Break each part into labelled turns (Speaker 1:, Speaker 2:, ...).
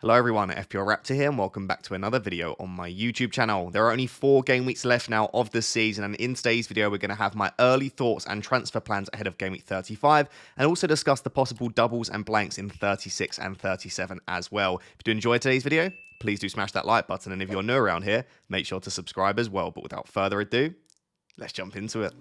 Speaker 1: Hello everyone, FPL Raptor here and welcome back to another video on my YouTube channel. There are only 4 game weeks left now of the season, and in today's video we're going to have my early thoughts and transfer plans ahead of game week 35 and also discuss the possible doubles and blanks in 36 and 37 as well. If you do enjoy today's video, please do smash that like button, and if you're new around here, make sure to subscribe as well. But without further ado, let's jump into it.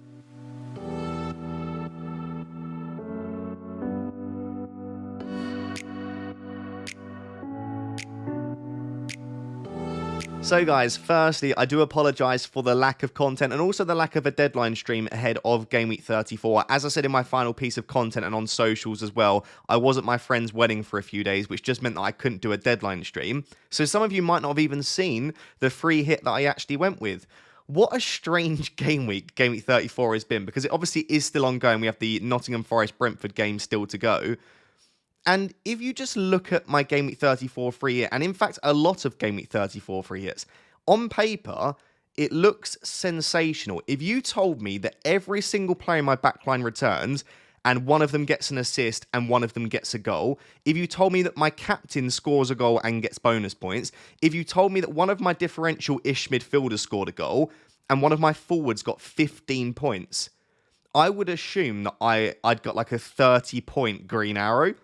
Speaker 1: So guys, firstly, I do apologise for the lack of content and also the lack of a deadline stream ahead of Game Week 34. As I said in my final piece of content and on socials as well, I was at my friend's wedding for a few days, which just meant that I couldn't do a deadline stream. So some of you might not have even seen the free hit that I actually went with. What a strange Game Week 34 has been, because it obviously is still ongoing. We have the Nottingham Forest-Brentford game still to go. And if you just look at my Game Week 34 free hit, and in fact a lot of Game Week 34 free hits, on paper, it looks sensational. If you told me that every single player in my backline returns, and one of them gets an assist, and one of them gets a goal, if you told me that my captain scores a goal and gets bonus points, if you told me that one of my differential-ish midfielders scored a goal, and one of my forwards got 15 points, I would assume that I'd got like a 30-point green arrow.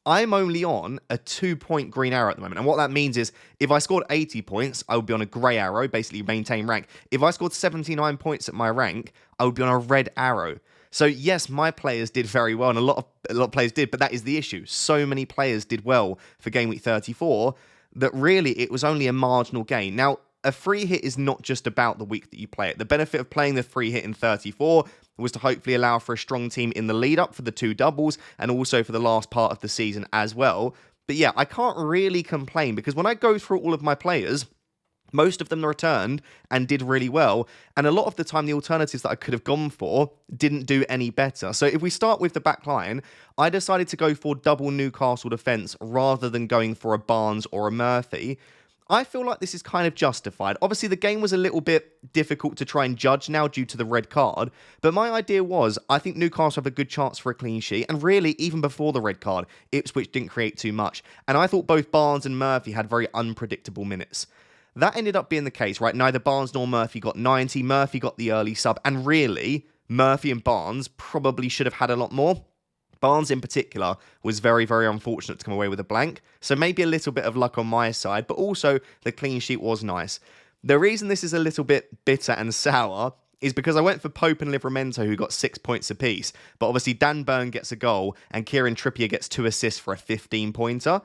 Speaker 1: I'm only on a 2-point green arrow at the moment. And what that means is if I scored 80 points, I would be on a grey arrow, basically maintain rank. If I scored 79 points at my rank, I would be on a red arrow. So yes, my players did very well, and a lot of players did, but that is the issue. So many players did well for Game Week 34 that really it was only a marginal gain. Now, a free hit is not just about the week that you play it. The benefit of playing the free hit in 34 was to hopefully allow for a strong team in the lead up for the 2 doubles and also for the last part of the season as well. But yeah, I can't really complain, because when I go through all of my players, most of them returned and did really well, and a lot of the time the alternatives that I could have gone for didn't do any better. So if we start with the back line, I decided to go for double Newcastle defence rather than going for a Barnes or a Murphy. I feel like this is kind of justified. Obviously, the game was a little bit difficult to try and judge now due to the red card, but my idea was I think Newcastle have a good chance for a clean sheet, and really, even before the red card, Ipswich didn't create too much, and I thought both Barnes and Murphy had very unpredictable minutes. That ended up being the case, right? Neither Barnes nor Murphy got 90, Murphy got the early sub, and really, Murphy and Barnes probably should have had a lot more. Barnes in particular was very, very unfortunate to come away with a blank, so maybe a little bit of luck on my side, but also the clean sheet was nice. The reason this is a little bit bitter and sour is because I went for Pope and Livramento, who got 6 points apiece, but obviously Dan Burn gets a goal and Kieran Trippier gets 2 assists for a 15-pointer.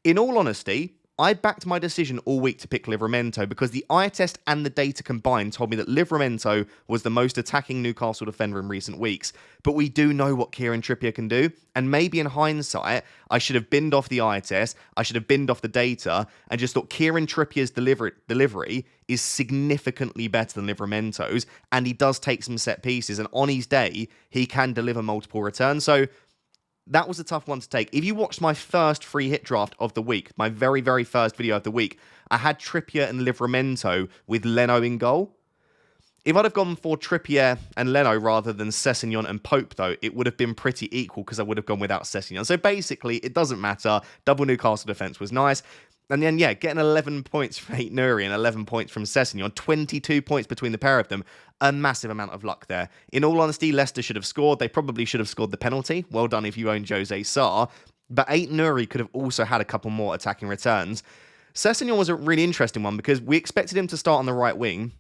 Speaker 1: In all honesty, I backed my decision all week to pick Livramento because the eye test and the data combined told me that Livramento was the most attacking Newcastle defender in recent weeks. But we do know what Kieran Trippier can do, and maybe in hindsight, I should have binned off the eye test, I should have binned off the data, and just thought Kieran Trippier's delivery is significantly better than Livramento's, and he does take some set pieces, and on his day, he can deliver multiple returns. So that was a tough one to take. If you watched my first free hit draft of the week, my very, very first video of the week, I had Trippier and Livramento with Leno in goal. If I'd have gone for Trippier and Leno rather than Sessegnon and Pope, though, it would have been pretty equal because I would have gone without Sessegnon. So basically, it doesn't matter. Double Newcastle defence was nice. And then, yeah, getting 11 points from Aït-Nouri and 11 points from Sessegnon, 22 points between the pair of them, a massive amount of luck there. In all honesty, Leicester should have scored. They probably should have scored the penalty. Well done if you own Jose Sarr. But Aït-Nouri could have also had a couple more attacking returns. Sessegnon was a really interesting one because we expected him to start on the right wing,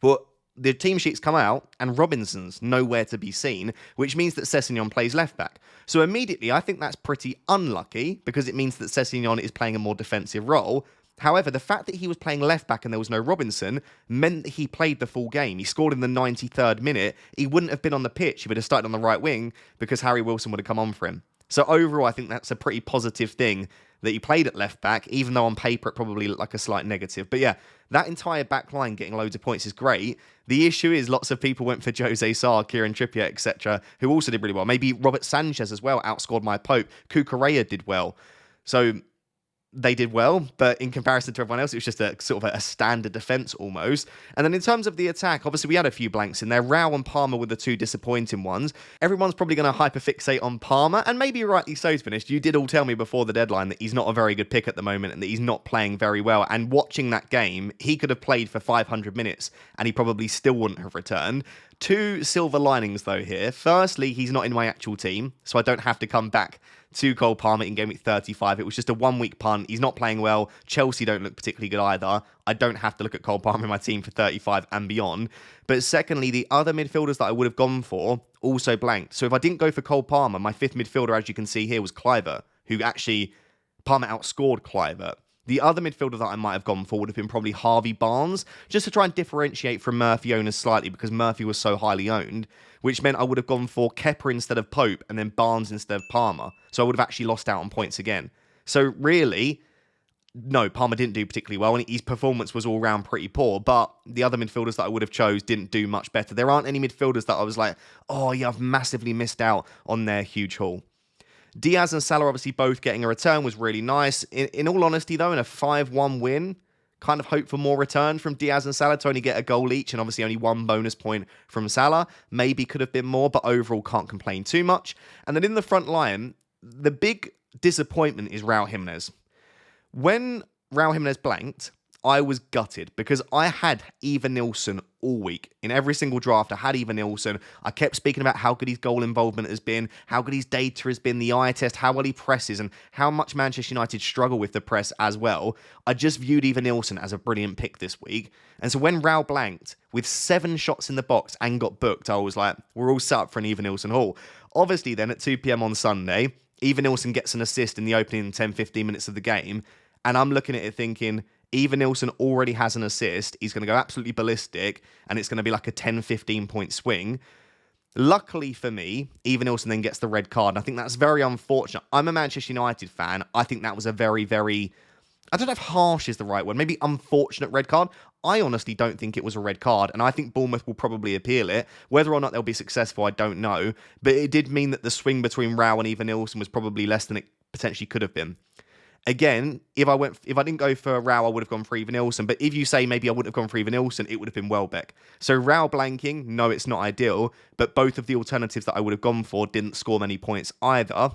Speaker 1: but the team sheets come out and Robinson's nowhere to be seen, which means that Sessegnon plays left back. So immediately, I think that's pretty unlucky because it means that Sessegnon is playing a more defensive role. However, the fact that he was playing left back and there was no Robinson meant that he played the full game. He scored in the 93rd minute. He wouldn't have been on the pitch. He would have started on the right wing because Harry Wilson would have come on for him. So overall, I think that's a pretty positive thing that he played at left back, even though on paper it probably looked like a slight negative. But yeah, that entire back line getting loads of points is great. The issue is lots of people went for Jose Sarr, Kieran Trippier, etc., who also did really well. Maybe Robert Sanchez as well outscored my Pope. Cucurella did well. So they did well, but in comparison to everyone else, it was just a sort of a standard defense almost. And then in terms of the attack, obviously we had a few blanks in there. Rao and Palmer were the two disappointing ones. Everyone's probably going to hyperfixate on Palmer, and maybe rightly so, to be honest. You did all tell me before the deadline that he's not a very good pick at the moment and that he's not playing very well. And watching that game, he could have played for 500 minutes and he probably still wouldn't have returned. Two silver linings, though, here. Firstly, he's not in my actual team, so I don't have to come back to Cole Palmer in Game Week 35. It was just a one-week punt. He's not playing well. Chelsea don't look particularly good either. I don't have to look at Cole Palmer in my team for 35 and beyond. But secondly, the other midfielders that I would have gone for also blanked. So if I didn't go for Cole Palmer, my fifth midfielder, as you can see here, was Kluivert, who actually, Palmer outscored Kluivert. The other midfielder that I might have gone for would have been probably Harvey Barnes, just to try and differentiate from Murphy owners slightly, because Murphy was so highly owned, which meant I would have gone for Kepa instead of Pope and then Barnes instead of Palmer. So I would have actually lost out on points again. So really, no, Palmer didn't do particularly well, and his performance was all round pretty poor, but the other midfielders that I would have chose didn't do much better. There aren't any midfielders that I was like, oh yeah, I've massively missed out on their huge haul. Diaz and Salah obviously both getting a return was really nice. In all honesty, though, in a 5-1 win, kind of hope for more return from Diaz and Salah to only get a goal each, and obviously only one bonus point from Salah. Maybe could have been more, but overall can't complain too much. And then in the front line, the big disappointment is Raul Jimenez. When Raul Jimenez blanked, I was gutted because I had Eva Nilsson all week. In every single draft, I had Eva Nilsson. I kept speaking about how good his goal involvement has been, how good his data has been, the eye test, how well he presses, and how much Manchester United struggle with the press as well. I just viewed Eva Nilsson as a brilliant pick this week. And so when Raul blanked with 7 shots in the box and got booked, I was like, we're all set up for an Eva Nilsson haul. Obviously then at 2 p.m. on Sunday, Eva Nilsson gets an assist in the opening 10-15 minutes of the game. And I'm looking at it thinking, Eva Nilsson already has an assist. He's going to go absolutely ballistic, and it's going to be like a 10-15 point swing. Luckily for me, Eva Nilsson then gets the red card, and I think that's very unfortunate. I'm a Manchester United fan. I think that was a very, very, I don't know if harsh is the right word, maybe unfortunate red card. I honestly don't think it was a red card, and I think Bournemouth will probably appeal it. Whether or not they'll be successful, I don't know. But it did mean that the swing between Raul and Eva Nilsson was probably less than it potentially could have been. Again, if I didn't go for Raul, I would have gone for Eva Nilsson. But if you say maybe I wouldn't have gone for Eva Nilsson, it would have been Welbeck. So Raul blanking, no, it's not ideal. But both of the alternatives that I would have gone for didn't score many points either.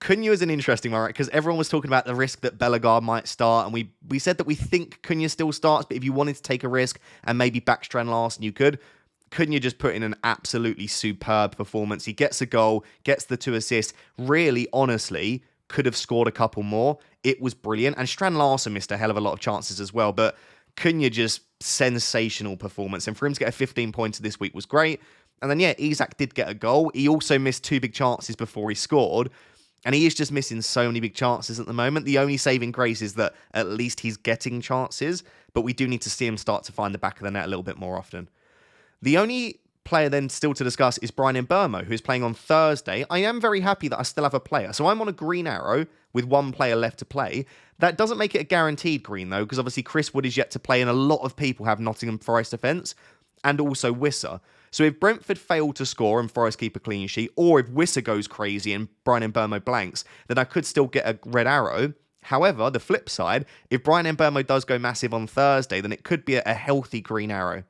Speaker 1: Cunha is an interesting one, right? Because everyone was talking about the risk that Bellegarde might start. And we said that we think Cunha still starts. But if you wanted to take a risk and maybe back Strand Larsen, you could. Cunha just put in an absolutely superb performance. He gets a goal, gets the 2 assists. Really, honestly, could have scored a couple more. It was brilliant. And Strand Larsen missed a hell of a lot of chances as well. But Cunha just sensational performance. And for him to get a 15-pointer this week was great. And then, yeah, Isak did get a goal. He also missed 2 big chances before he scored. And he is just missing so many big chances at the moment. The only saving grace is that at least he's getting chances. But we do need to see him start to find the back of the net a little bit more often. The only player then still to discuss is Brian Mbeumo, who's playing on Thursday. I am very happy that I still have a player. So I'm on a green arrow with 1 player left to play. That doesn't make it a guaranteed green, though, because obviously Chris Wood is yet to play, and a lot of people have Nottingham Forest defence, and also Wissa. So if Brentford fail to score and Forest keep a clean sheet, or if Wissa goes crazy and Brian Mbeumo blanks, then I could still get a red arrow. However, the flip side, if Brian Mbeumo does go massive on Thursday, then it could be a healthy green arrow.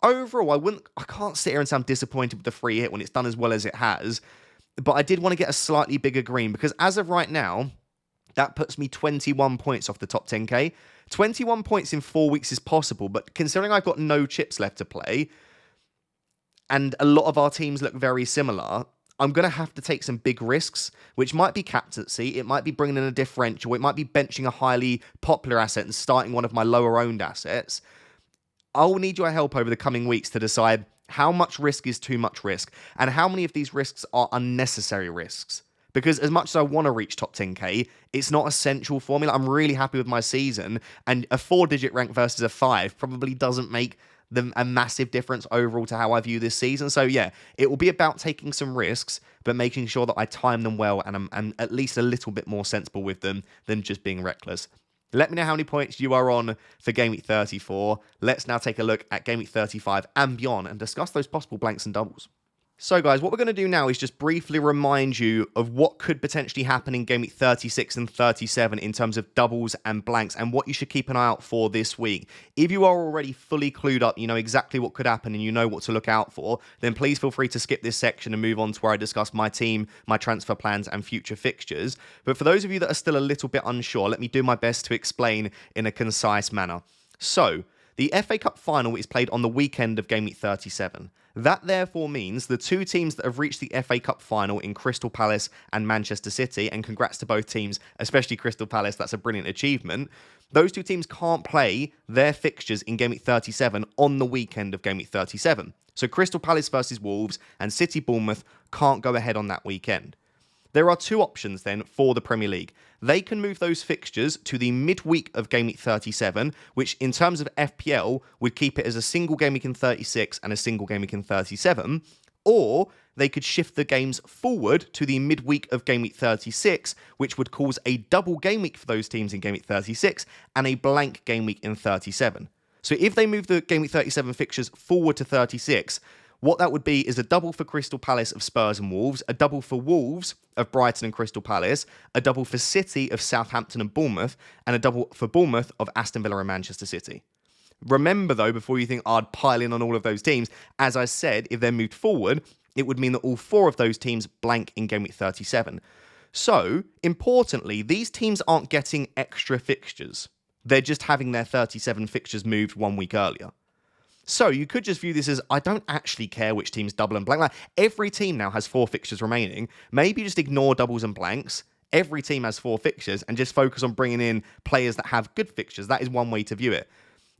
Speaker 1: Overall, I can't sit here and say I'm disappointed with the free hit when it's done as well as it has, but I did want to get a slightly bigger green, because as of right now, that puts me 21 points off the top 10k. 21 points in 4 weeks is possible, but considering I've got no chips left to play, and a lot of our teams look very similar, I'm going to have to take some big risks, which might be captaincy, it might be bringing in a differential, it might be benching a highly popular asset and starting one of my lower owned assets. I'll need your help over the coming weeks to decide how much risk is too much risk and how many of these risks are unnecessary risks. Because as much as I want to reach top 10k, it's not essential for me. Like, I'm really happy with my season, and a 4-digit rank versus a 5 probably doesn't make a massive difference overall to how I view this season. So yeah, it will be about taking some risks, but making sure that I time them well and I'm at least a little bit more sensible with them than just being reckless. Let me know how many points you are on for Game Week 34. Let's now take a look at Game Week 35 and beyond and discuss those possible blanks and doubles. So guys, what we're going to do now is just briefly remind you of what could potentially happen in Game Week 36 and 37 in terms of doubles and blanks and what you should keep an eye out for this week. If you are already fully clued up, you know exactly what could happen and you know what to look out for, then please feel free to skip this section and move on to where I discuss my team, my transfer plans and future fixtures. But for those of you that are still a little bit unsure, let me do my best to explain in a concise manner. So, the FA Cup final is played on the weekend of Game Week 37. That therefore means the two teams that have reached the FA Cup final in Crystal Palace and Manchester City, and congrats to both teams, especially Crystal Palace, that's a brilliant achievement. Those two teams can't play their fixtures in Game Week 37 on the weekend of Game Week 37. So Crystal Palace versus Wolves and City Bournemouth can't go ahead on that weekend. There are two options then for the Premier League. They can move those fixtures to the midweek of Game Week 37, which in terms of FPL would keep it as a single game week in 36 and a single game week in 37, or they could shift the games forward to the midweek of Game Week 36, which would cause a double game week for those teams in Game Week 36 and a blank game week in 37. So if they move the Game Week 37 fixtures forward to 36, what that would be is a double for Crystal Palace of Spurs and Wolves, a double for Wolves of Brighton and Crystal Palace, a double for City of Southampton and Bournemouth, and a double for Bournemouth of Aston Villa and Manchester City. Remember, though, before you think I'd pile in on all of those teams, as I said, if they're moved forward, it would mean that all four of those teams blank in Game Week 37. So, importantly, these teams aren't getting extra fixtures. They're just having their 37 fixtures moved 1 week earlier. So you could just view this as, I don't actually care which teams double and blank. Like, every team now has 4 fixtures remaining. Maybe just ignore doubles and blanks. Every team has 4 fixtures and just focus on bringing in players that have good fixtures. That is one way to view it.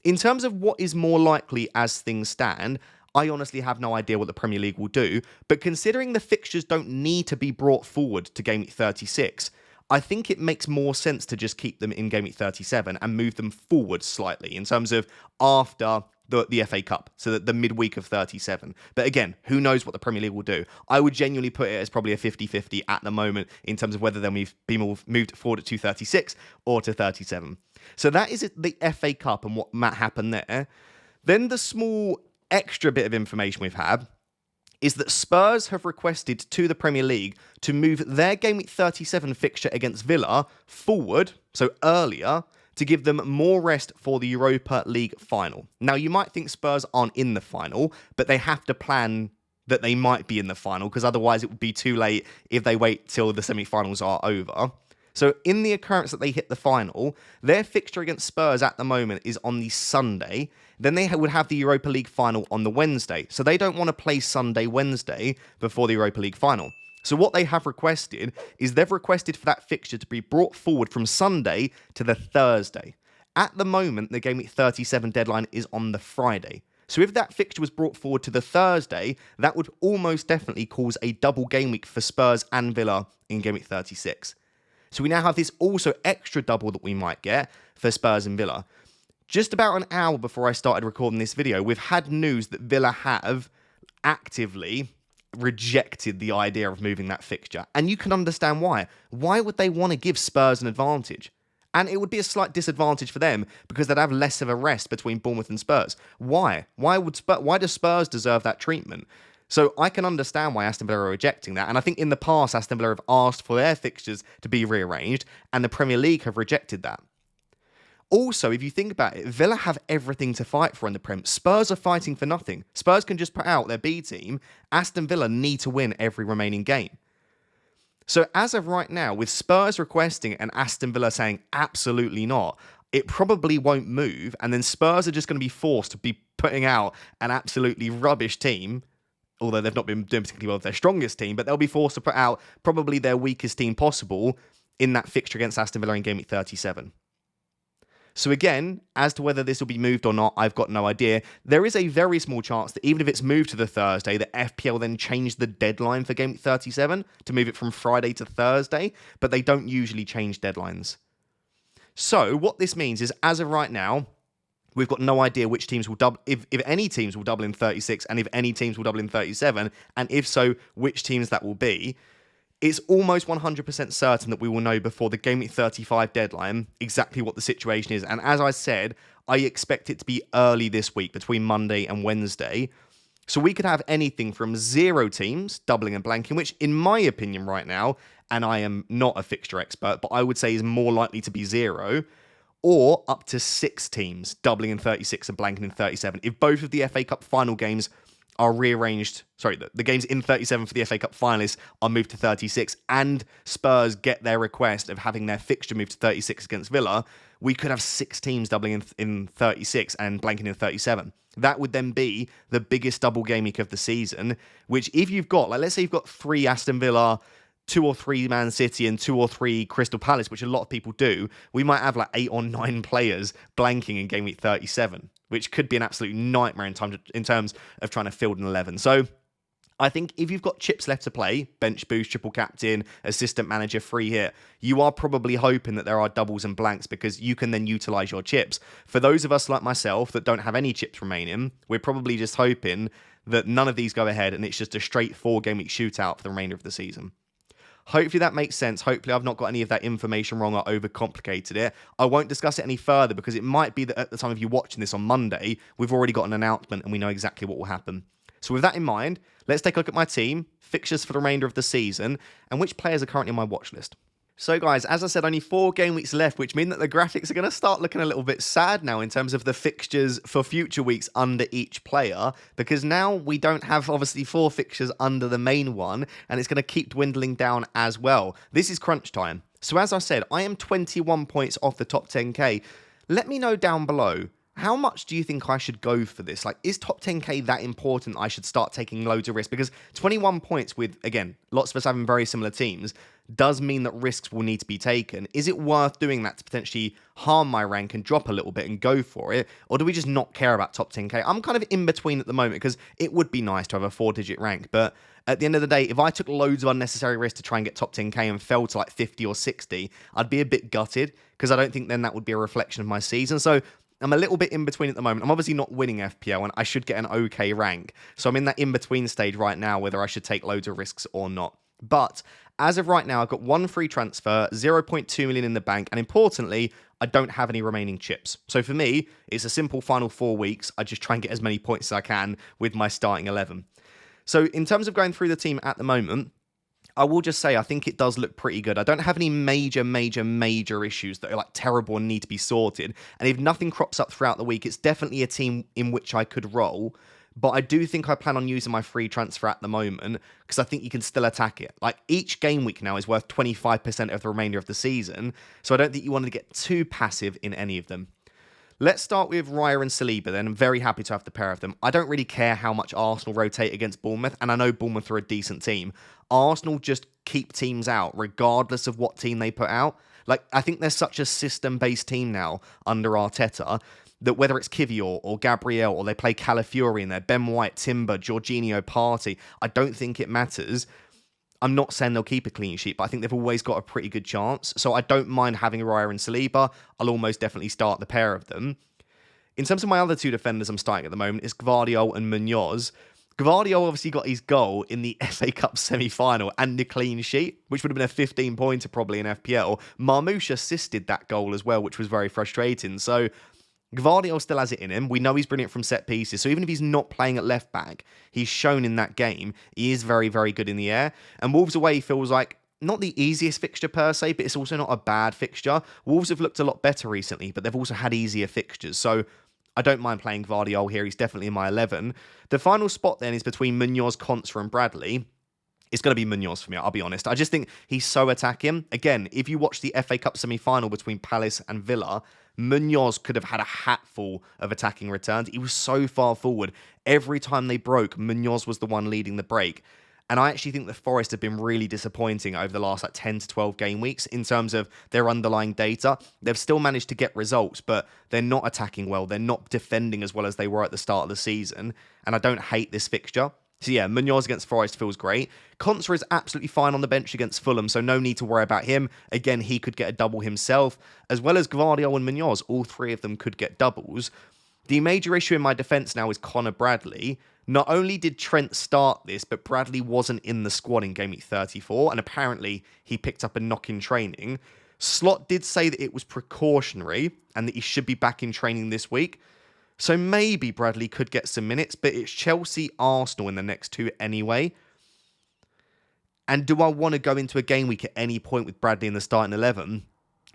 Speaker 1: In terms of what is more likely as things stand, I honestly have no idea what the Premier League will do. But considering the fixtures don't need to be brought forward to Game Week 36, I think it makes more sense to just keep them in Game Week 37 and move them forward slightly in terms of after the FA Cup, so that the midweek of 37. But again, who knows what the Premier League will do? I would genuinely put it as probably a 50-50 at the moment in terms of whether they'll be moved forward to 36 or to 37. So that is the FA Cup and what might happen there. Then the small extra bit of information we've had is that Spurs have requested to the Premier League to move their Game Week 37 fixture against Villa forward, so earlier, to give them more rest for the Europa League final. Now, you might think Spurs aren't in the final, but they have to plan that they might be in the final, because otherwise it would be too late if they wait till the semi-finals are over. So in the occurrence that they hit the final, their fixture against Spurs at the moment is on the Sunday. Then they would have the Europa League final on the Wednesday. So they don't want to play Sunday, Wednesday before the Europa League final. So what they have requested is they've requested for that fixture to be brought forward from Sunday to the Thursday. At the moment, the Game Week 37 deadline is on the Friday. So if that fixture was brought forward to the Thursday, that would almost definitely cause a double game week for Spurs and Villa in Game Week 36. So we now have this also extra double that we might get for Spurs and Villa. Just about an hour before I started recording this video, we've had news that Villa have actively rejected the idea of moving that fixture. And you can understand why. Why would they want to give Spurs an advantage? And it would be a slight disadvantage for them because they'd have less of a rest between Bournemouth and Spurs. Why? Why does Spurs deserve that treatment? So I can understand why Aston Villa are rejecting that. And I think in the past, Aston Villa have asked for their fixtures to be rearranged and the Premier League have rejected that. Also, if you think about it, Villa have everything to fight for in the Prem. Spurs are fighting for nothing. Spurs can just put out their B team. Aston Villa need to win every remaining game. So as of right now, with Spurs requesting and Aston Villa saying absolutely not, it probably won't move. And then Spurs are just going to be forced to be putting out an absolutely rubbish team, although they've not been doing particularly well with their strongest team, but they'll be forced to put out probably their weakest team possible in that fixture against Aston Villa in Game Week 37. So again, as to whether this will be moved or not, I've got no idea. There is a very small chance that even if it's moved to the Thursday, the FPL then change the deadline for Game Week 37 to move it from Friday to Thursday, but they don't usually change deadlines. So what this means is, as of right now, we've got no idea which teams will double, if any teams will double in 36, and if any teams will double in 37, and if so, which teams that will be. It's almost 100% certain that we will know before the Game Week 35 deadline exactly what the situation is. And as I said, I expect it to be early this week, between Monday and Wednesday. So we could have anything from 0 teams doubling and blanking, which in my opinion right now, and I am not a fixture expert, but I would say is more likely to be 0, or up to 6 teams doubling in 36 and blanking in 37. If both of the FA Cup final games are rearranged, the games in 37 for the FA Cup finalists are moved to 36, and Spurs get their request of having their fixture moved to 36 against Villa, we could have 6 teams doubling in 36 and blanking in 37. That would then be the biggest double game week of the season, which if you've got, let's say you've got 3 Aston Villa, 2 or 3 Man City, and 2 or 3 Crystal Palace, which a lot of people do, we might have 8 or 9 players blanking in game week 37, which could be an absolute nightmare in terms of trying to field an 11. So I think if you've got chips left to play, bench boost, triple captain, assistant manager, free hit, you are probably hoping that there are doubles and blanks because you can then utilise your chips. For those of us like myself that don't have any chips remaining, we're probably just hoping that none of these go ahead and it's just a straight 4-game week shootout for the remainder of the season. Hopefully that makes sense. Hopefully I've not got any of that information wrong or overcomplicated it. I won't discuss it any further because it might be that at the time of you watching this on Monday, we've already got an announcement and we know exactly what will happen. So with that in mind, let's take a look at my team, fixtures for the remainder of the season, and which players are currently on my watch list. So guys, as I said, only 4 game weeks left, which mean that the graphics are going to start looking a little bit sad now in terms of the fixtures for future weeks under each player, because now we don't have obviously 4 fixtures under the main one, and it's going to keep dwindling down as well. This is crunch time. So as I said, I am 21 points off the top 10k. Let me know down below, how much do you think I should go for this? Is top 10k that important I should start taking loads of risks? Because 21 points with, again, lots of us having very similar teams, does mean that risks will need to be taken. Is it worth doing that to potentially harm my rank and drop a little bit and go for it? Or do we just not care about top 10k? I'm kind of in between at the moment because it would be nice to have a 4-digit rank. But at the end of the day, if I took loads of unnecessary risks to try and get top 10k and fell to 50 or 60, I'd be a bit gutted because I don't think then that would be a reflection of my season. So I'm a little bit in between at the moment. I'm obviously not winning FPL and I should get an okay rank. So I'm in that in-between stage right now whether I should take loads of risks or not. But as of right now, I've got 1 free transfer, 0.2 million in the bank, and importantly, I don't have any remaining chips. So for me, it's a simple final 4 weeks. I just try and get as many points as I can with my starting 11. So in terms of going through the team at the moment, I will just say I think it does look pretty good. I don't have any major issues that are terrible and need to be sorted. And if nothing crops up throughout the week, it's definitely a team in which I could roll. But I do think I plan on using my free transfer at the moment because I think you can still attack it. Each game week now is worth 25% of the remainder of the season. So I don't think you want to get too passive in any of them. Let's start with Raya and Saliba then. I'm very happy to have the pair of them. I don't really care how much Arsenal rotate against Bournemouth, and I know Bournemouth are a decent team. Arsenal just keep teams out regardless of what team they put out. I think they're such a system-based team now under Arteta that whether it's Kivior or Gabriel or they play Calafiori in there, Ben White, Timber, Jorginho, Partey, I don't think it matters. I'm not saying they'll keep a clean sheet, but I think they've always got a pretty good chance. So I don't mind having Raya and Saliba. I'll almost definitely start the pair of them. In terms of my other 2 defenders I'm starting at the moment is Gvardiol and Munoz. Gvardiol obviously got his goal in the FA Cup semi-final and the clean sheet, which would have been a 15-pointer probably in FPL. Marmoush assisted that goal as well, which was very frustrating. So Gvardiol still has it in him. We know he's brilliant from set pieces. So even if he's not playing at left back, he's shown in that game he is very, very good in the air. And Wolves away feels like not the easiest fixture per se, but it's also not a bad fixture. Wolves have looked a lot better recently, but they've also had easier fixtures. So I don't mind playing Gvardiol here. He's definitely in my 11. The final spot then is between Munoz, Konsa and Bradley. It's going to be Munoz for me, I'll be honest. I just think he's so attacking. Again, if you watch the FA Cup semi-final between Palace and Villa, Munoz could have had a hatful of attacking returns. He was so far forward. Every time they broke, Munoz was the one leading the break. And I actually think the Forest have been really disappointing over the last 10 to 12 game weeks in terms of their underlying data. They've still managed to get results, but they're not attacking well. They're not defending as well as they were at the start of the season. And I don't hate this fixture. So yeah, Munoz against Forest feels great. Konsa is absolutely fine on the bench against Fulham, so no need to worry about him. Again, he could get a double himself, as well as Gvardiol and Munoz. All 3 of them could get doubles. The major issue in my defence now is Connor Bradley. Not only did Trent start this, but Bradley wasn't in the squad in game week 34, and apparently he picked up a knock in training. Slot did say that it was precautionary and that he should be back in training this week. So maybe Bradley could get some minutes, but it's Chelsea, Arsenal in the next two anyway. And do I want to go into a game week at any point with Bradley in the starting 11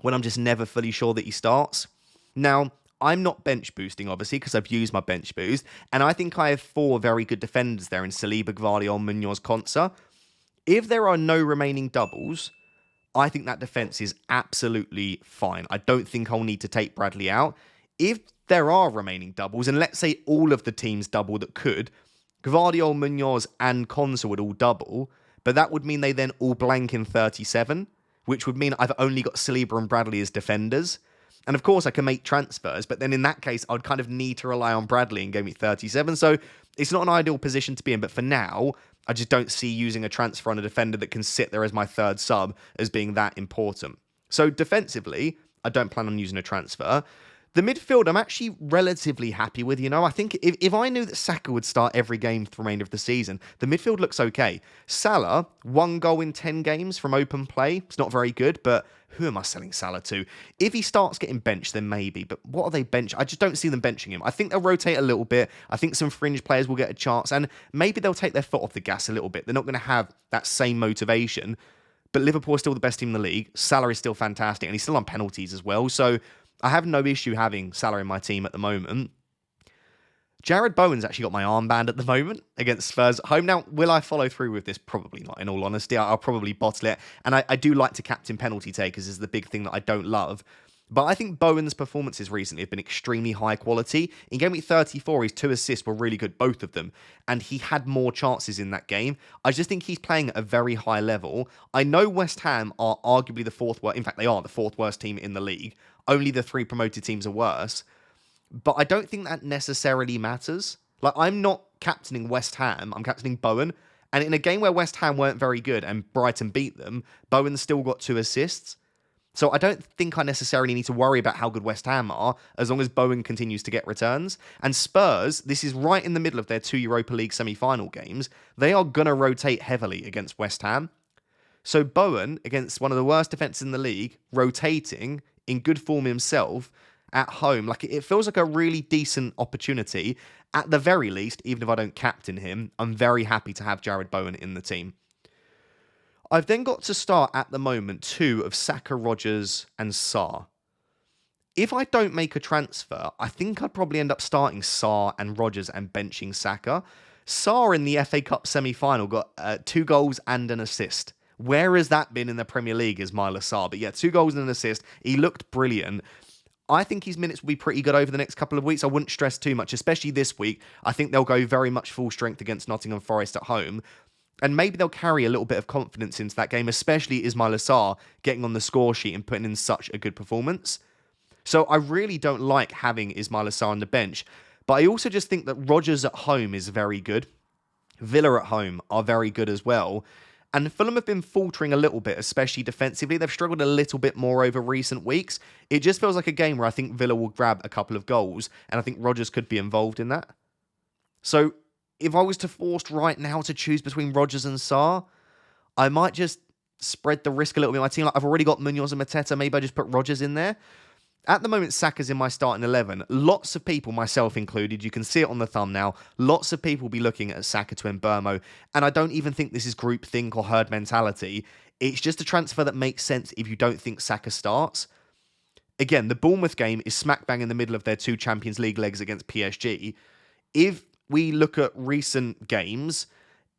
Speaker 1: when I'm just never fully sure that he starts? Now, I'm not bench boosting, obviously, because I've used my bench boost, and I think I have four very good defenders there in Saliba, Gvardiol, Munoz, Konsa. If there are no remaining doubles, I think that defence is absolutely fine. I don't think I'll need to take Bradley out. If there are remaining doubles, and let's say all of the teams double that could, Gvardiol, Munoz, and Konsa would all double, but that would mean they then all blank in 37, which would mean I've only got Saliba and Bradley as defenders. And of course, I can make transfers, but then in that case, I'd kind of need to rely on Bradley in Game Week 37. So it's not an ideal position to be in, but for now, I just don't see using a transfer on a defender that can sit there as my third sub as being that important. So defensively, I don't plan on using a transfer. The midfield, I'm actually relatively happy with. I think if I knew that Saka would start every game for the remainder of the season, the midfield looks okay. Salah, 1 goal in 10 games from open play. It's not very good, but who am I selling Salah to? If he starts getting benched, then maybe. But what are they bench? I just don't see them benching him. I think they'll rotate a little bit. I think some fringe players will get a chance, and maybe they'll take their foot off the gas a little bit. They're not going to have that same motivation. But Liverpool are still the best team in the league. Salah is still fantastic, and he's still on penalties as well. So I have no issue having Salah in my team at the moment. Jared Bowen's actually got my armband at the moment against Spurs at home. Now, will I follow through with this? Probably not, in all honesty. I'll probably bottle it. And I do like to captain penalty takers is the big thing that I don't love. But I think Bowen's performances recently have been extremely high quality. In Game Week 34, his 2 assists were really good, both of them. And he had more chances in that game. I just think he's playing at a very high level. I know West Ham are arguably the fourth worst. In fact, they are the fourth worst team in the league. Only the 3 promoted teams are worse. But I don't think that necessarily matters. Like, I'm not captaining West Ham. I'm captaining Bowen. And in a game where West Ham weren't very good and Brighton beat them, Bowen still got 2 assists. So I don't think I necessarily need to worry about how good West Ham are as long as Bowen continues to get returns. And Spurs, this is right in the middle of their 2 Europa League semi-final games. They are going to rotate heavily against West Ham. So Bowen, against one of the worst defences in the league, rotating in good form himself at home, like it feels like a really decent opportunity. At the very least, even if I don't captain him, I'm very happy to have Jared Bowen in the team. I've then got to start at the moment 2 of Saka, Rodgers and Sarr. If I don't make a transfer, I think I'd probably end up starting Sarr and Rodgers and benching Saka. Sarr in the FA Cup semi-final got 2 goals and an assist. Where has that been in the Premier League is Myla Sarr? But yeah, 2 goals and an assist. He looked brilliant. I think his minutes will be pretty good over the next couple of weeks. I wouldn't stress too much, especially this week. I think they'll go very much full strength against Nottingham Forest at home. And maybe they'll carry a little bit of confidence into that game, especially Ismail Assar getting on the score sheet and putting in such a good performance. So I really don't like having Ismail Assar on the bench. But I also just think that Rodgers at home is very good. Villa at home are very good as well. And Fulham have been faltering a little bit, especially defensively. They've struggled a little bit more over recent weeks. It just feels like a game where I think Villa will grab a couple of goals. And I think Rodgers could be involved in that. So if I was to force right now to choose between Rodgers and Sarr, I might just spread the risk a little bit in my team. Like, I've already got Munoz and Mateta. Maybe I just put Rodgers in there. At the moment, Saka's in my starting 11. Lots of people, myself included, you can see it on the thumbnail, lots of people will be looking at Saka to Mbeumo, and I don't even think this is groupthink or herd mentality. It's just a transfer that makes sense if you don't think Saka starts. Again, the Bournemouth game is smack bang in the middle of their 2 Champions League legs against PSG. If we look at recent games,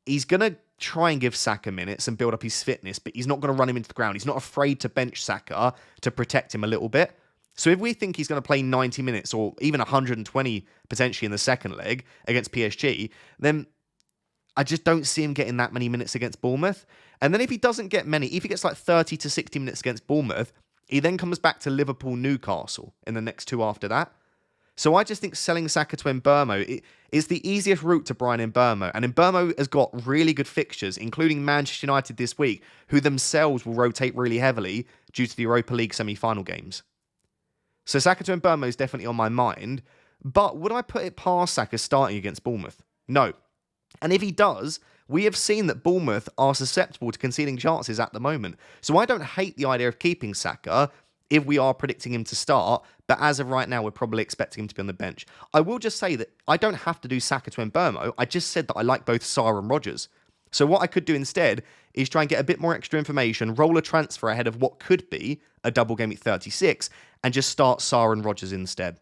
Speaker 1: he's going to try and give Saka minutes and build up his fitness, but he's not going to run him into the ground. He's not afraid to bench Saka to protect him a little bit. So if we think he's going to play 90 minutes or even 120 potentially in the second leg against PSG, then I just don't see him getting that many minutes against Bournemouth. And then if he doesn't get many, if he gets like 30 to 60 minutes against Bournemouth, he then comes back to Liverpool, Newcastle in the next 2 after that. So I just think selling Saka to Mbeumo is the easiest route to Brian Mbeumo. And Mbeumo has got really good fixtures, including Manchester United this week, who themselves will rotate really heavily due to the Europa League semi-final games. So Saka to Mbeumo is definitely on my mind. But would I put it past Saka starting against Bournemouth? No. And if he does, we have seen that Bournemouth are susceptible to conceding chances at the moment. So I don't hate the idea of keeping Saka. if we are predicting him to start, but as of right now, we're probably expecting him to be on the bench. I will just say that I don't have to do Saka to Mbeumo. I just said that I like both Sarr and Rodgers. So what I could do instead is try and get a bit more extra information, roll a transfer ahead of what could be a double game week 36, and just start Sarr and Rodgers instead.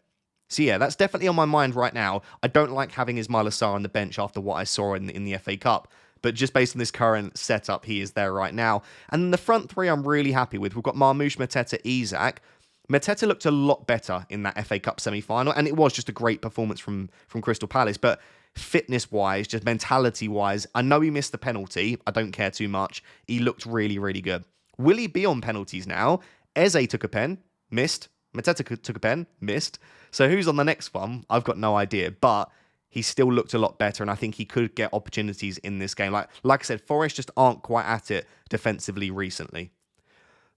Speaker 1: So yeah, that's definitely on my mind right now. I don't like having Ismaila Sarr on the bench after what I saw in the FA Cup. But just based on this current setup, he is there right now. And then the front three I'm really happy with. We've got Marmoush, Mateta, Isak. Mateta looked a lot better in that FA Cup semi-final, and it was just a great performance from Crystal Palace. But fitness-wise, just mentality-wise, I know he missed the penalty. I don't care too much. He looked really, really good. Will he be on penalties now? Eze took a pen, missed. Mateta took a pen, missed. So who's on the next one? I've got no idea. But he still looked a lot better, and I think he could get opportunities in this game. Like I said, Forest just aren't quite at it defensively recently.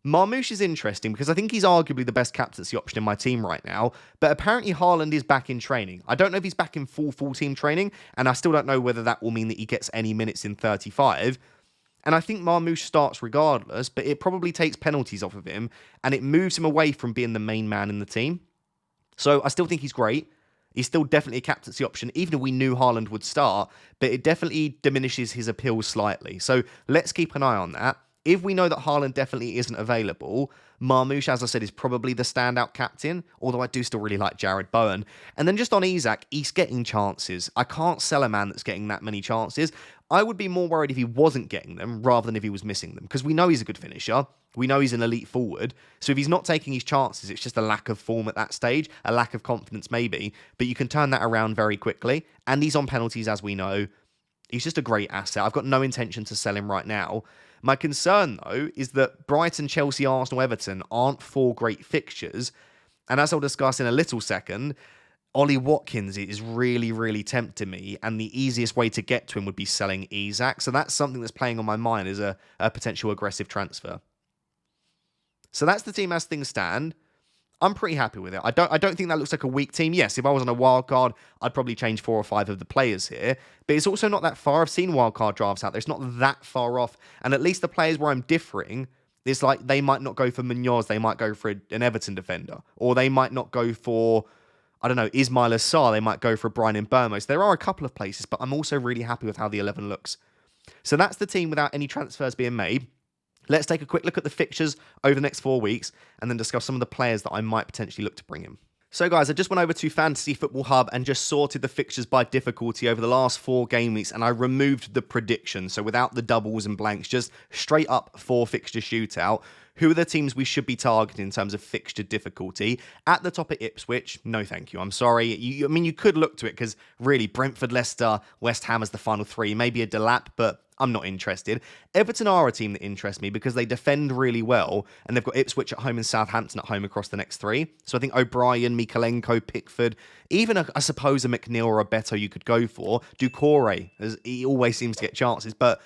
Speaker 1: Marmoush is interesting because I think he's arguably the best captaincy option in my team right now, but apparently Haaland is back in training. I don't know if he's back in full team training, and I still don't know whether that will mean that he gets any minutes in 35. And I think Marmoush starts regardless, but it probably takes penalties off of him, and it moves him away from being the main man in the team. So I still think he's great. He's still definitely a captaincy option, even if we knew Haaland would start, but it definitely diminishes his appeal slightly. So let's keep an eye on that. If we know that Haaland definitely isn't available, Marmoush, as I said, is probably the standout captain, although I do still really like Jarrod Bowen. And then just on Isak, he's getting chances. I can't sell a man that's getting that many chances. I would be more worried if he wasn't getting them rather than if he was missing them, because we know he's a good finisher. We know he's an elite forward. So if he's not taking his chances, it's just a lack of form at that stage, a lack of confidence maybe, but you can turn that around very quickly. And he's on penalties, as we know. He's just a great asset. I've got no intention to sell him right now. My concern, though, is that Brighton, Chelsea, Arsenal, Everton aren't four great fixtures. And as I'll discuss in a little second, Ollie Watkins is really, really tempting me. And the easiest way to get to him would be selling Isak. So that's something that's playing on my mind as a potential aggressive transfer. So that's the team as things stand. I'm pretty happy with it. I don't think that looks like a weak team. Yes, if I was on a wild card, I'd probably change 4 or 5 of the players here. But it's also not that far. I've seen wild card drafts out there. It's not that far off. And at least the players where I'm differing, it's like they might not go for Munoz. They might go for an Everton defender. Or they might not go for, I don't know, Ismaila Sarr. They might go for Brian Mbeumo. So there are a couple of places, but I'm also really happy with how the 11 looks. So that's the team without any transfers being made. Let's take a quick look at the fixtures over the next 4 weeks and then discuss some of the players that I might potentially look to bring in. So guys, I just went over to Fantasy Football Hub and just sorted the fixtures by difficulty over the last 4 game weeks, and I removed the prediction. So without the doubles and blanks, just straight up 4 fixture shootout. Who are the teams we should be targeting in terms of fixture difficulty? At the top of Ipswich, no thank you. I'm sorry. I mean, you could look to it because really Brentford, Leicester, West Ham as the final 3, maybe a Delap, but I'm not interested. Everton are a team that interests me because they defend really well, and they've got Ipswich at home and Southampton at home across the next 3. So I think O'Brien, Mikalenko, Pickford, even I suppose a McNeil or a Beto you could go for. Doucouré, as he always seems to get chances, but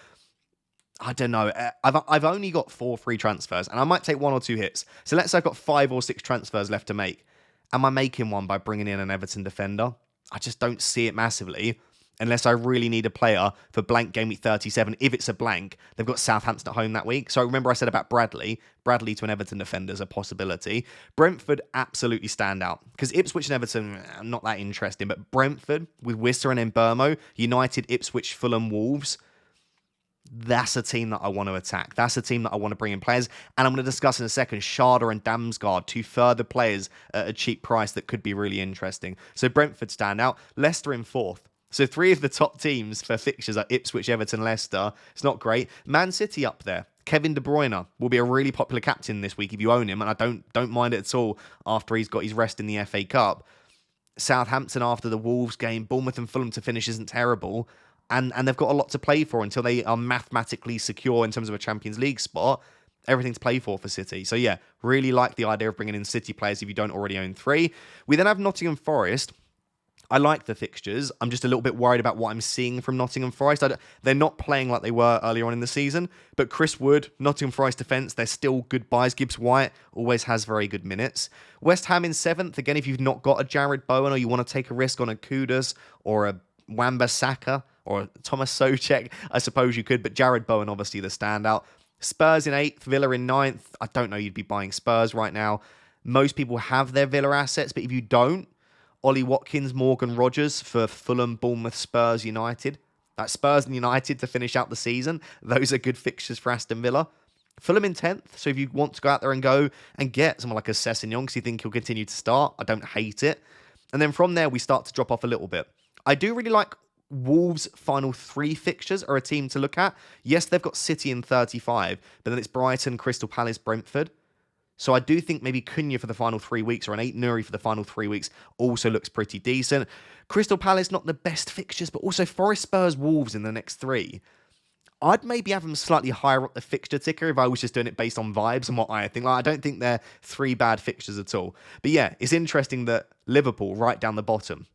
Speaker 1: I don't know. I've only got 4 free transfers, and I might take 1 or 2 hits. So let's say I've got 5 or 6 transfers left to make. Am I making one by bringing in an Everton defender? I just don't see it massively. Unless I really need a player for blank game week 37. If it's a blank, they've got Southampton at home that week. So remember I said about Bradley to an Everton defender is a possibility. Brentford absolutely stand out. Because Ipswich and Everton, not that interesting. But Brentford with Wissa and Mbeumo, United, Ipswich, Fulham, Wolves, that's a team that I want to attack. That's a team that I want to bring in players. And I'm going to discuss in a second Sharda and Damsgaard, 2 further players at a cheap price that could be really interesting. So Brentford stand out. Leicester in 4th. So 3 of the top teams for fixtures are Ipswich, Everton, Leicester. It's not great. Man City up there. Kevin De Bruyne will be a really popular captain this week if you own him, and I don't mind it at all after he's got his rest in the FA Cup. Southampton after the Wolves game, Bournemouth and Fulham to finish isn't terrible, and they've got a lot to play for until they are mathematically secure in terms of a Champions League spot. Everything to play for City. So yeah, really like the idea of bringing in City players if you don't already own 3. We then have Nottingham Forest. I like the fixtures. I'm just a little bit worried about what I'm seeing from Nottingham Forest. They're not playing like they were earlier on in the season, but Chris Wood, Nottingham Forest defence, they're still good buys. Gibbs White always has very good minutes. West Ham in 7th. Again, if you've not got a Jarrod Bowen or you want to take a risk on a Kudus or a Wan-Bissaka or Thomas Soucek, I suppose you could, but Jarrod Bowen obviously the standout. Spurs in 8th, Villa in 9th. I don't know you'd be buying Spurs right now. Most people have their Villa assets, but if you don't, Ollie Watkins, Morgan Rogers for Fulham, Bournemouth, Spurs, United. That's Spurs and United to finish out the season. Those are good fixtures for Aston Villa. Fulham in 10th, so if you want to go out there and go and get someone like a Sessegnon because you think he'll continue to start, I don't hate it. And then from there, we start to drop off a little bit. I do really like Wolves' final 3 fixtures are a team to look at. Yes, they've got City in 35, but then it's Brighton, Crystal Palace, Brentford. So I do think maybe Cunha for the final 3 weeks or an 8 Nuri for the final 3 weeks also looks pretty decent. Crystal Palace, not the best fixtures, but also Forest, Spurs, Wolves in the next 3. I'd maybe have them slightly higher up the fixture ticker if I was just doing it based on vibes and what I think. Like, I don't think they're 3 bad fixtures at all. But yeah, it's interesting that Liverpool, right down the bottom,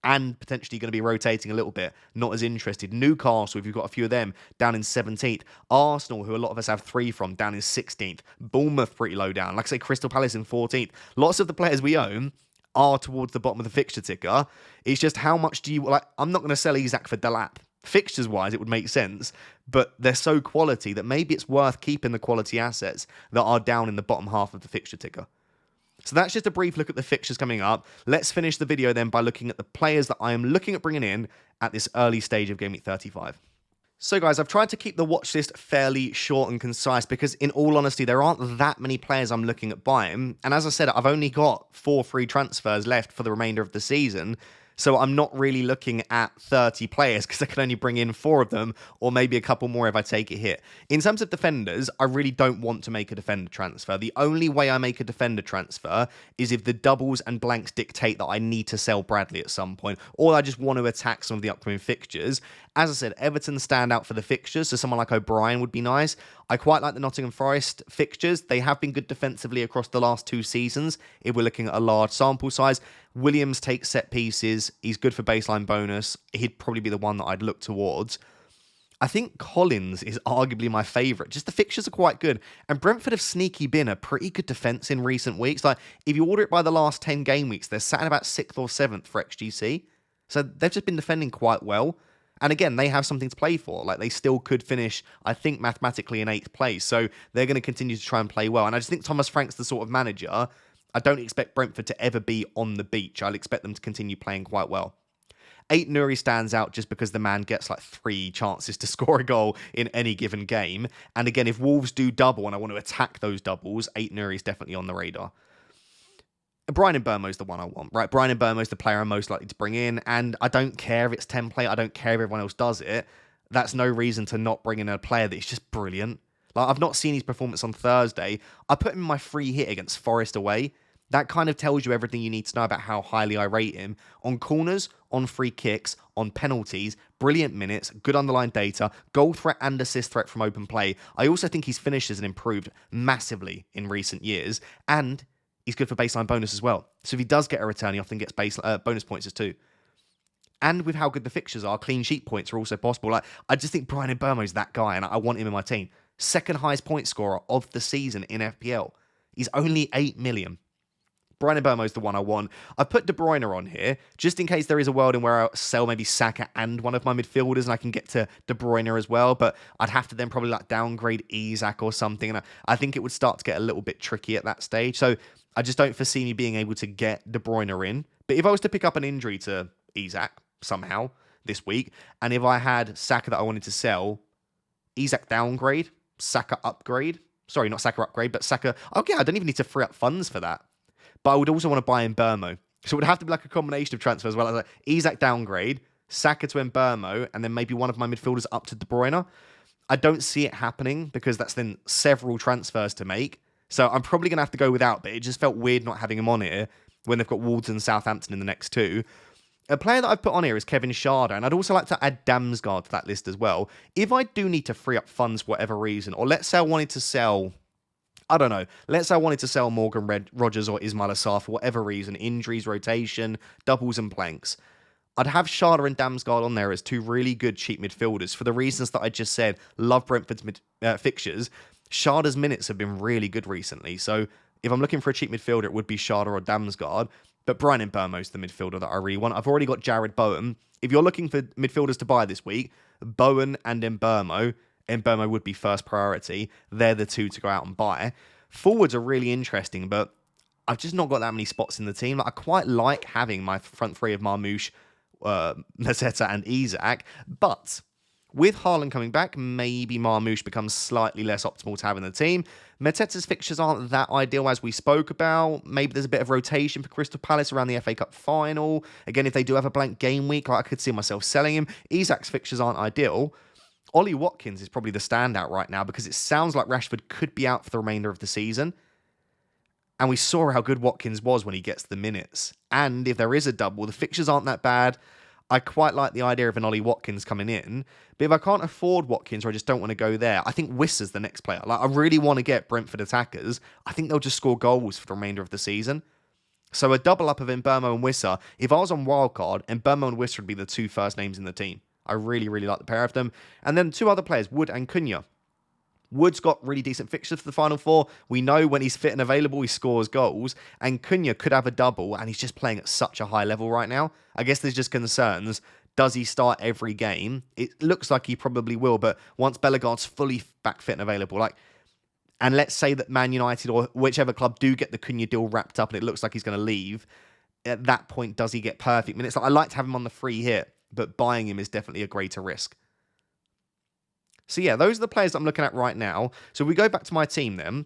Speaker 1: and potentially going to be rotating a little bit, not as interested. Newcastle, if you've got a few of them, down in 17th. Arsenal, who a lot of us have 3 from, down in 16th. Bournemouth, pretty low down. Like I say, Crystal Palace in 14th. Lots of the players we own are towards the bottom of the fixture ticker. It's just how much do you... Like, I'm not going to sell Isak for Delap. Fixtures-wise, it would make sense, but they're so quality that maybe it's worth keeping the quality assets that are down in the bottom half of the fixture ticker. So that's just a brief look at the fixtures coming up. Let's finish the video then by looking at the players that I am looking at bringing in at this early stage of Game Week 35. So guys, I've tried to keep the watch list fairly short and concise because in all honesty, there aren't that many players I'm looking at buying. And as I said, I've only got 4 free transfers left for the remainder of the season. So I'm not really looking at 30 players because I can only bring in 4 of them or maybe a couple more if I take a hit. In terms of defenders, I really don't want to make a defender transfer. The only way I make a defender transfer is if the doubles and blanks dictate that I need to sell Bradley at some point or I just want to attack some of the upcoming fixtures. As I said, Everton stand out for the fixtures, so someone like O'Brien would be nice. I quite like the Nottingham Forest fixtures. They have been good defensively across the last 2 seasons if we're looking at a large sample size. Williams takes set pieces. He's good for baseline bonus. He'd probably be the one that I'd look towards. I think Collins is arguably my favourite. Just the fixtures are quite good. And Brentford have sneaky been a pretty good defence in recent weeks. Like, if you order it by the last 10 game weeks, they're sat at about 6th or 7th for XGC. So they've just been defending quite well. And again, they have something to play for. Like, they still could finish, I think, mathematically in 8th place. So they're going to continue to try and play well. And I just think Thomas Frank's the sort of manager. I don't expect Brentford to ever be on the beach. I'll expect them to continue playing quite well. 8 Nuri stands out just because the man gets like 3 chances to score a goal in any given game. And again, if Wolves do double and I want to attack those doubles, 8 Nuri is definitely on the radar. Brian Mbeumo is the one I want, right? Brian Mbeumo is the player I'm most likely to bring in, and I don't care if it's template, I don't care if everyone else does it. That's no reason to not bring in a player that is just brilliant. Like, I've not seen his performance on Thursday. I put him in my free hit against Forest away. That kind of tells you everything you need to know about how highly I rate him. On corners, on free kicks, on penalties, brilliant minutes, good underlying data, goal threat and assist threat from open play. I also think his finishes have improved massively in recent years, and he's good for baseline bonus as well. So if he does get a return, he often gets bonus points as too. And with how good the fixtures are, clean sheet points are also possible. Like, I just think Brian Mbeumo is that guy, and I want him in my team. Second highest point scorer of the season in FPL. He's only 8 million. Brian Mbeumo is the one I want. I've put De Bruyne on here, just in case there is a world in where I'll sell maybe Saka and one of my midfielders, and I can get to De Bruyne as well, but I'd have to then probably like downgrade Isak or something, and I think it would start to get a little bit tricky at that stage, so I just don't foresee me being able to get De Bruyne in. But if I was to pick up an injury to Isak somehow this week, and if I had Saka that I wanted to sell, Isak downgrade, Saka upgrade, sorry, not Saka upgrade, but Saka, okay, I don't even need to free up funds for that. But I would also want to buy Mbeumo. So it would have to be like a combination of transfers as well. Like Isak downgrade, Saka to Mbeumo, and then maybe one of my midfielders up to De Bruyne. I don't see it happening because that's then several transfers to make. So I'm probably going to have to go without, but it just felt weird not having him on here when they've got Wolves and Southampton in the next 2. A player that I've put on here is Kevin Schade, and I'd also like to add Damsgaard to that list as well. If I do need to free up funds for whatever reason, or let's say I wanted to sell, I don't know, let's say I wanted to sell Morgan Rogers or Ismail Assar for whatever reason, injuries, rotation, doubles and blanks, I'd have Schade and Damsgaard on there as 2 really good cheap midfielders for the reasons that I just said. Love Brentford's fixtures. Schade's minutes have been really good recently, so if I'm looking for a cheap midfielder, it would be Schade or Damsgaard. But Brian Mbeumo is the midfielder that I really want. I've already got Jared Bowen. If you're looking for midfielders to buy this week, Bowen and Mbeumo, Mbeumo would be first priority. They're the two to go out and buy. Forwards are really interesting, but I've just not got that many spots in the team. Like, I quite like having my front three of Marmoush, Mateta, and Isak, but with Haaland coming back, maybe Marmoush becomes slightly less optimal to have in the team. Mateta's fixtures aren't that ideal, as we spoke about. Maybe there's a bit of rotation for Crystal Palace around the FA Cup final. Again, if they do have a blank game week, like, I could see myself selling him. Isak's fixtures aren't ideal. Ollie Watkins is probably the standout right now because it sounds like Rashford could be out for the remainder of the season. And we saw how good Watkins was when he gets the minutes. And if there is a double, the fixtures aren't that bad. I quite like the idea of an Ollie Watkins coming in. But if I can't afford Watkins or I just don't want to go there, I think Wissa's the next player. Like, I really want to get Brentford attackers. I think they'll just score goals for the remainder of the season. So a double up of Mbeumo and Wissa. If I was on wildcard, Mbeumo and Wissa would be the two first names in the team. I really, really like the pair of them. And then two other players, Wood and Cunha. Wood's got really decent fixtures for the Final Four. We know when he's fit and available, he scores goals. And Cunha could have a double, and he's just playing at such a high level right now. I guess there's just concerns. Does he start every game? It looks like he probably will, but once Bellegarde's fully back fit and available, and let's say that Man United or whichever club do get the Cunha deal wrapped up and it looks like he's going to leave, at that point, does he get perfect minutes? I like to have him on the free hit, but buying him is definitely a greater risk. So yeah, those are the players that I'm looking at right now. So we go back to my team then.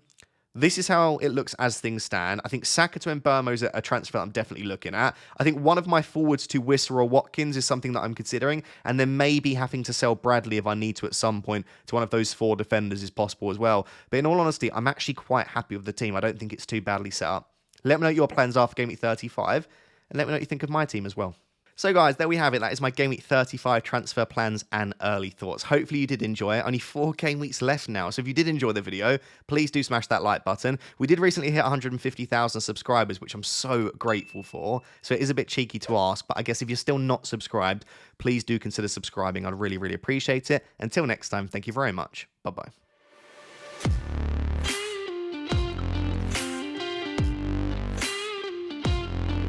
Speaker 1: This is how it looks as things stand. I think Saka to Mbeumo is a transfer that I'm definitely looking at. I think one of my forwards to Wissa or Watkins is something that I'm considering. And then maybe having to sell Bradley if I need to at some point to one of those four defenders is possible as well. But in all honesty, I'm actually quite happy with the team. I don't think it's too badly set up. Let me know what your plans are for Game Week 35. And let me know what you think of my team as well. So guys, there we have it. That is my Game Week 35 transfer plans and early thoughts. Hopefully you did enjoy it. Only 4 game weeks left now. So if you did enjoy the video, please do smash that like button. We did recently hit 150,000 subscribers, which I'm so grateful for. So it is a bit cheeky to ask, but I guess if you're still not subscribed, please do consider subscribing. I'd really, really appreciate it. Until next time, thank you very much. Bye-bye.